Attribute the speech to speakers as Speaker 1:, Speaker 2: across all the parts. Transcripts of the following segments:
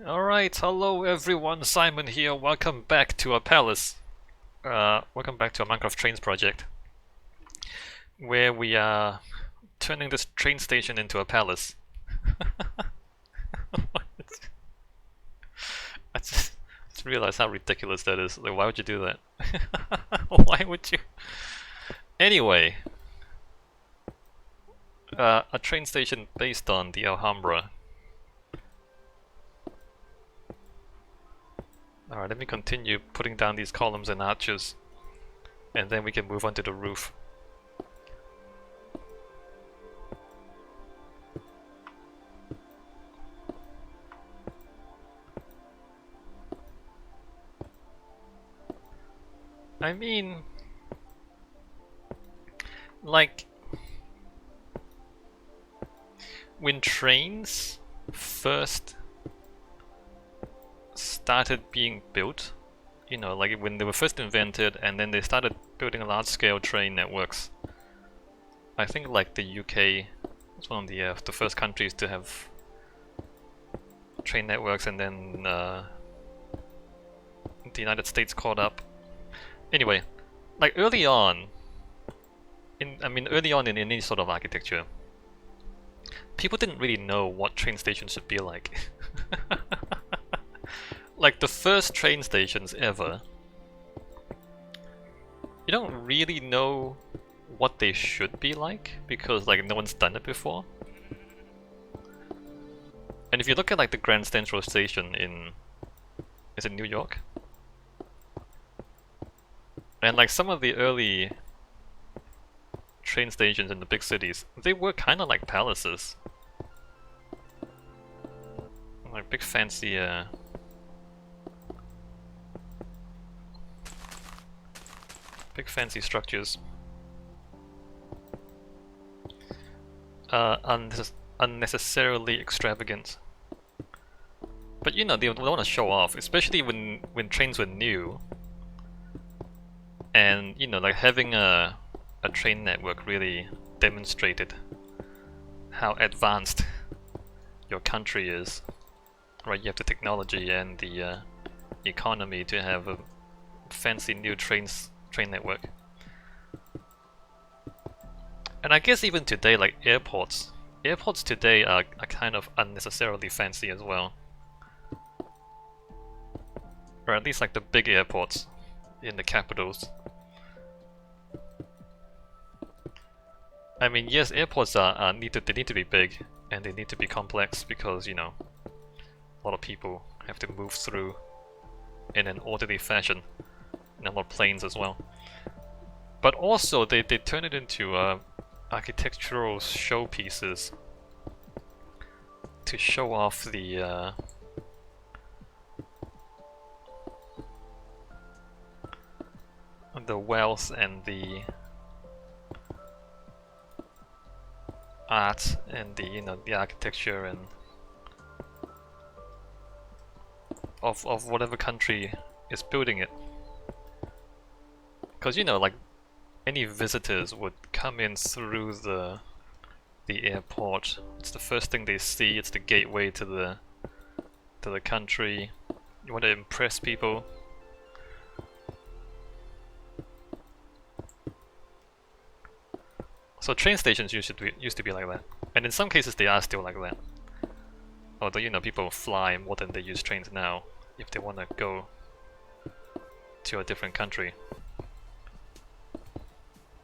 Speaker 1: Alright, hello everyone, Simon here. Welcome back to our palace. Welcome back to our Minecraft Trains project, where we are turning this train station into a palace. I just realized how ridiculous that is. Like, why would you do that? Why would you? Anyway, a train station based on the Alhambra. Alright, let me continue putting down these columns and arches, and then we can move on to the roof. I mean, like, when trains first started being built, like when they were first invented and then they started building large-scale train networks, I think like the UK was one of the first countries to have train networks, and then the United States caught up. Anyway, like early on, early on in any sort of architecture, people didn't really know what train stations should be like. Like the first train stations ever, you don't really know what they should be like because like no one's done it before. And if you look at like the Grand Central Station is it New York? And like some of the early train stations in the big cities, they were kind of like palaces. Like big fancy structures. Unnecessarily extravagant. But they don't want to show off, especially when trains were new. And like having a train network really demonstrated how advanced your country is. Right, you have the technology and the economy to have a fancy new train network. And I guess even today, like airports today are kind of unnecessarily fancy as well. Or at least like the big airports in the capitals. I mean, yes, airports need to be big and they need to be complex because a lot of people have to move through in an orderly fashion, and a lot of planes as well. But also they turn it into architectural showpieces to show off the wealth and the art and the architecture and of whatever country is building it. Because like any visitors would come in through the airport. It's the first thing they see. It's the gateway to the country. You want to impress people. So train stations used to be like that, and in some cases they are still like that. Although people fly more than they use trains now if they want to go to a different country.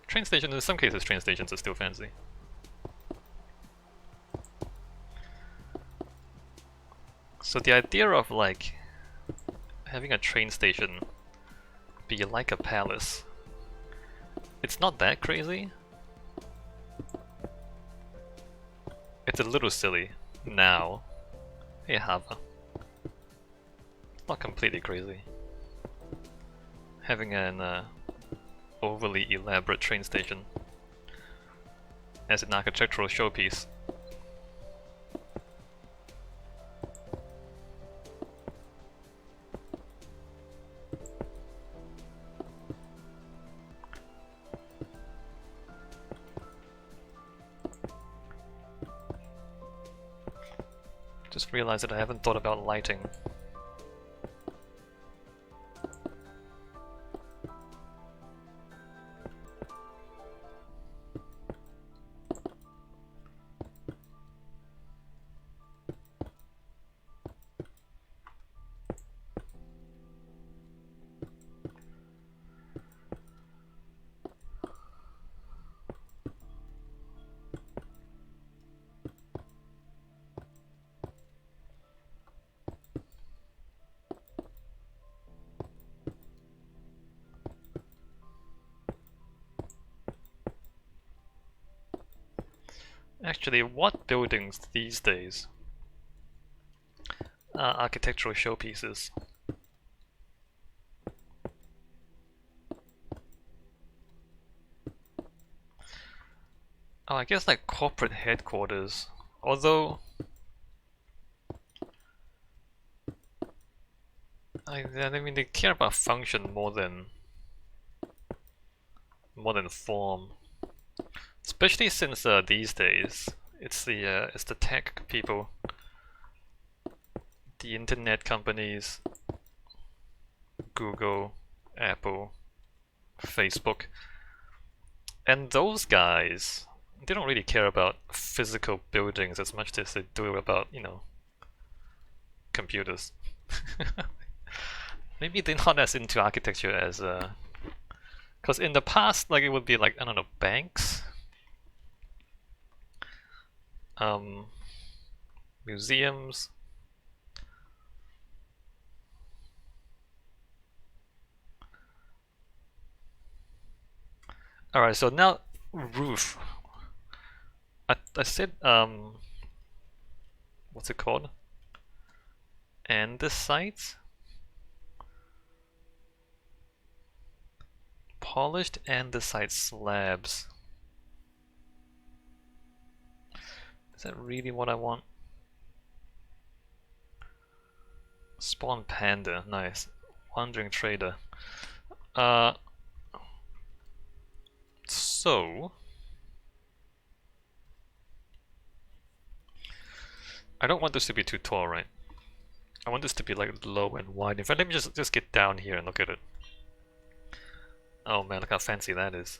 Speaker 1: Train stations, in some cases train stations are still fancy. So the idea of like having a train station be like a palace, it's not that crazy. It's a little silly now. Hey Hava. Not completely crazy. Having an overly elaborate train station as an architectural showpiece. Just realized that I haven't thought about lighting. Actually, what buildings these days are architectural showpieces? Oh, I guess like corporate headquarters. Although I mean they care about function more than form. Especially since these days it's the tech people, the internet companies, Google, Apple, Facebook, and those guys, they don't really care about physical buildings as much as they do about, you know, computers. Maybe they're not as into architecture as because in the past, like, it would be like, I don't know, banks, museums. Alright, so now roof. I said what's it called? Andesite? Polished andesite slabs. Is that really what I want? Spawn panda, nice. Wandering trader. So I don't want this to be too tall, right? I want this to be like low and wide. In fact, let me just get down here and look at it. Oh man, look how fancy that is.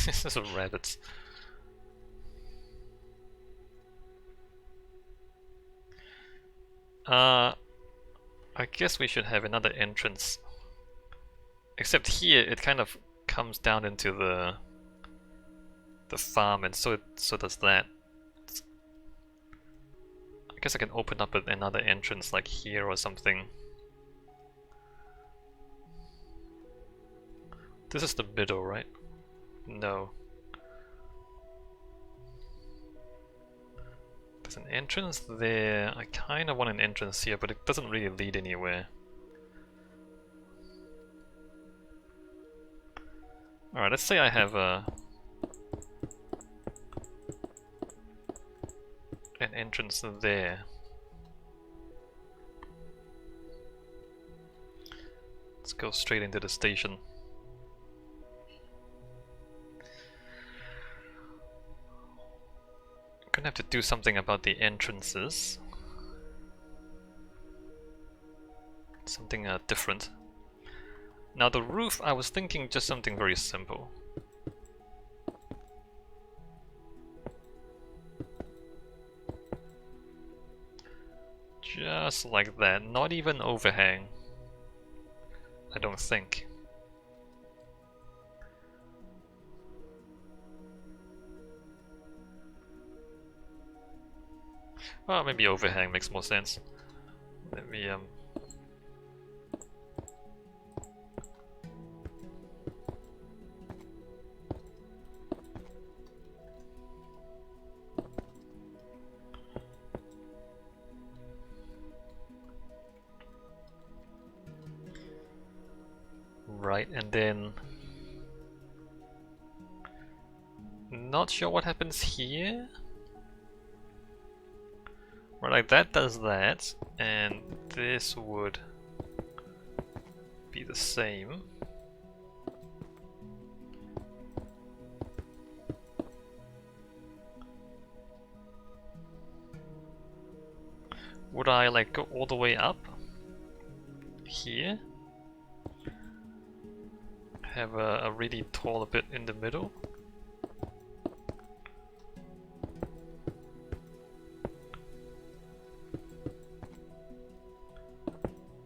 Speaker 1: This is rabbits. I guess we should have another entrance. Except here, it kind of comes down into the farm, and so does that. I guess I can open up another entrance like here or something. This is the middle, right? No. There's an entrance there. I kind of want an entrance here, but it doesn't really lead anywhere. Alright, let's say I have an entrance there. Let's go straight into the station. Gonna have to do something about the entrances. Something different. Now the roof, I was thinking just something very simple. Just like that, not even overhang. I don't think. Well, maybe overhang makes more sense. Let me right, and then not sure what happens here. Right, like that does that, and this would be the same. Would I like go all the way up here? Have a really tall bit in the middle?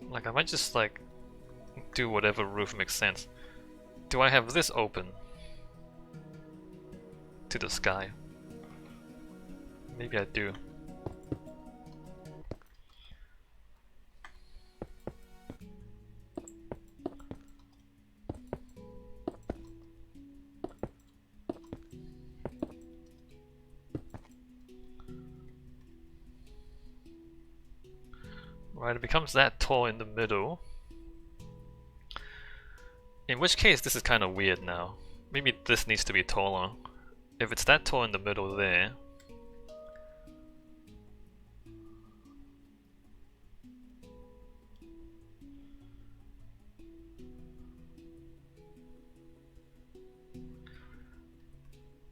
Speaker 1: Like I might just like do whatever roof makes sense. Do I have this open to the sky? Maybe I do. Right, it becomes that tall in the middle. In which case, this is kind of weird now. Maybe this needs to be taller. If it's that tall in the middle there,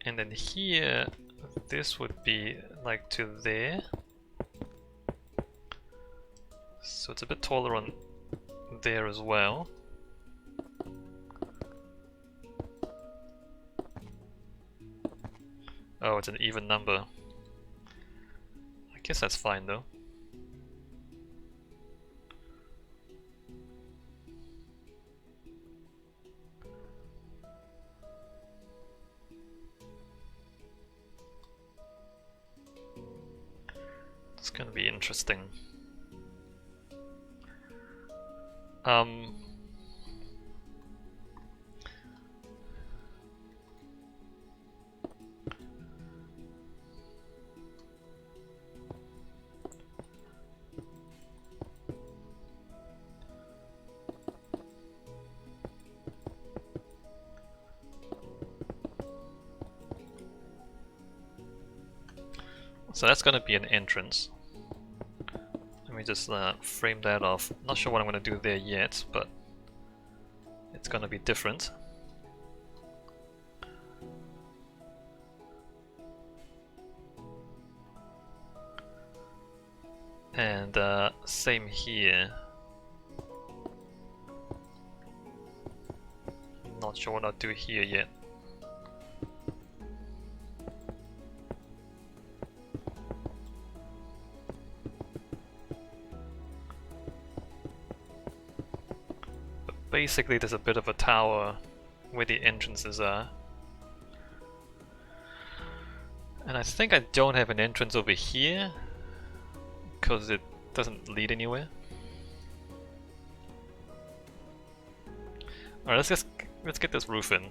Speaker 1: and then here, this would be like to there. So it's a bit taller on there as well. Oh, it's an even number. I guess that's fine though. It's gonna be interesting. So that's gonna be an entrance. Let me just frame that off. Not sure what I'm gonna do there yet, but it's gonna be different. And same here. Not sure what I'll do here yet. But basically there's a bit of a tower where the entrances are. And I think I don't have an entrance over here because it doesn't lead anywhere. Alright, let's get this roof in.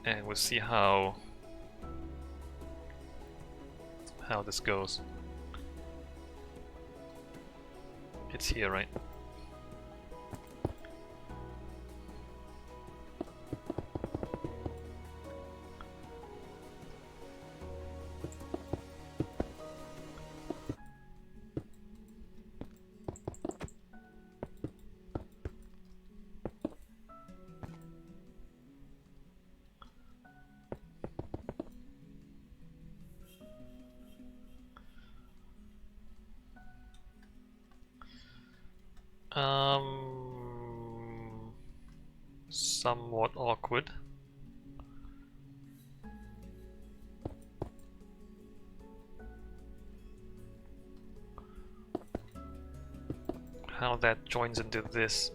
Speaker 1: And we'll see how this goes. It's here, right? Somewhat awkward. How that joins into this.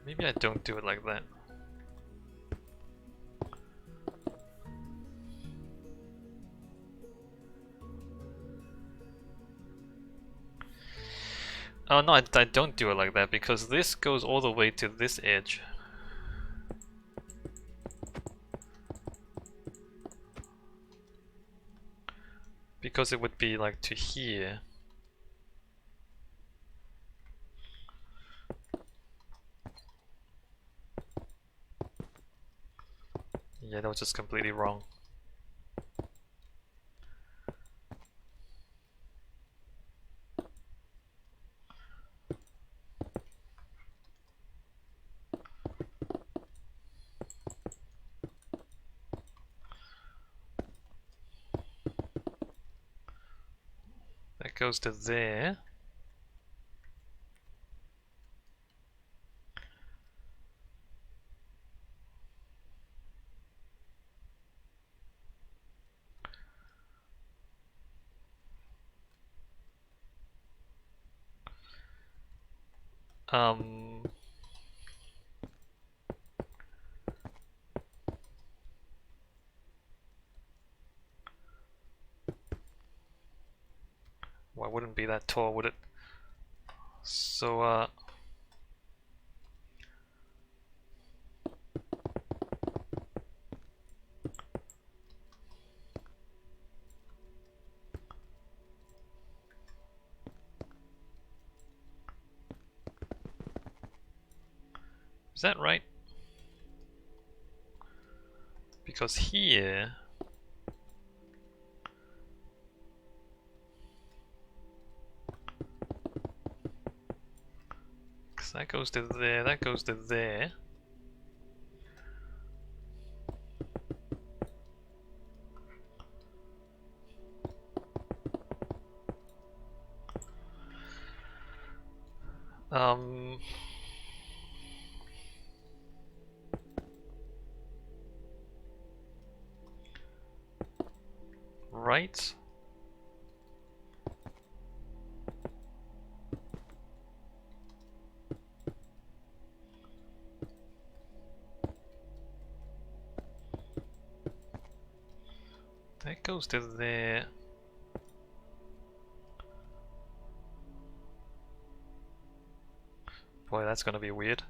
Speaker 1: Maybe I don't do it like that. Oh no, I don't do it like that because this goes all the way to this edge. Because it would be like to here. Yeah, that was just completely wrong. That goes to there. Why wouldn't be that tall, would it? So, is that right? Because here... that goes to there, that goes to there. Right? That goes to there. Boy, that's gonna be weird.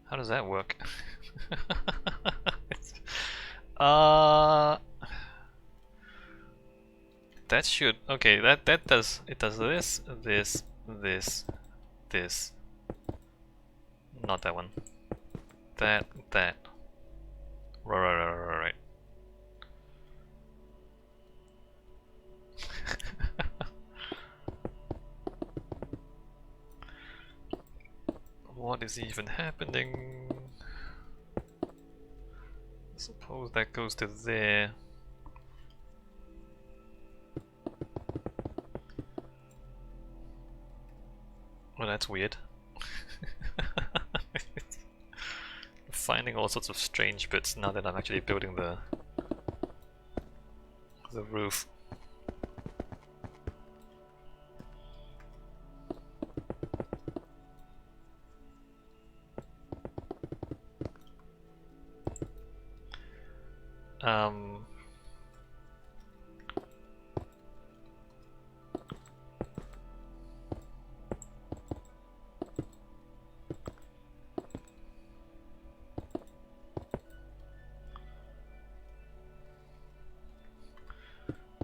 Speaker 1: How does that work? That should... okay, that does... it does this, this, this, this. Not that one. That. Right. What is even happening? Suppose that goes to there. Well, that's weird. Finding all sorts of strange bits now that I'm actually building the roof.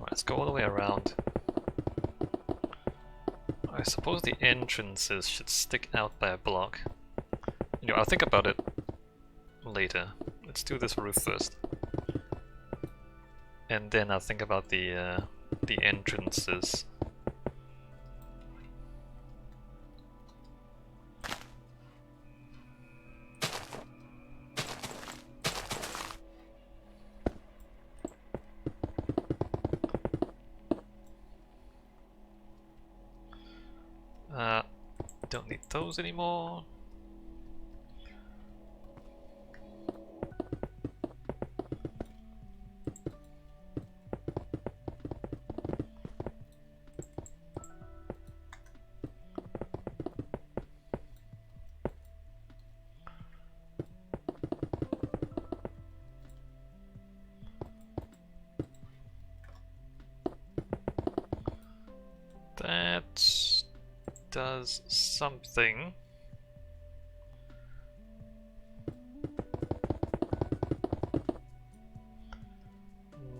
Speaker 1: Let's go all the way around. I suppose the entrances should stick out by a block. You know, I'll think about it later. Let's do this roof first. And then I'll think about the entrances. Don't need those anymore. That does something.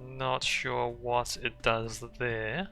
Speaker 1: Not sure what it does there.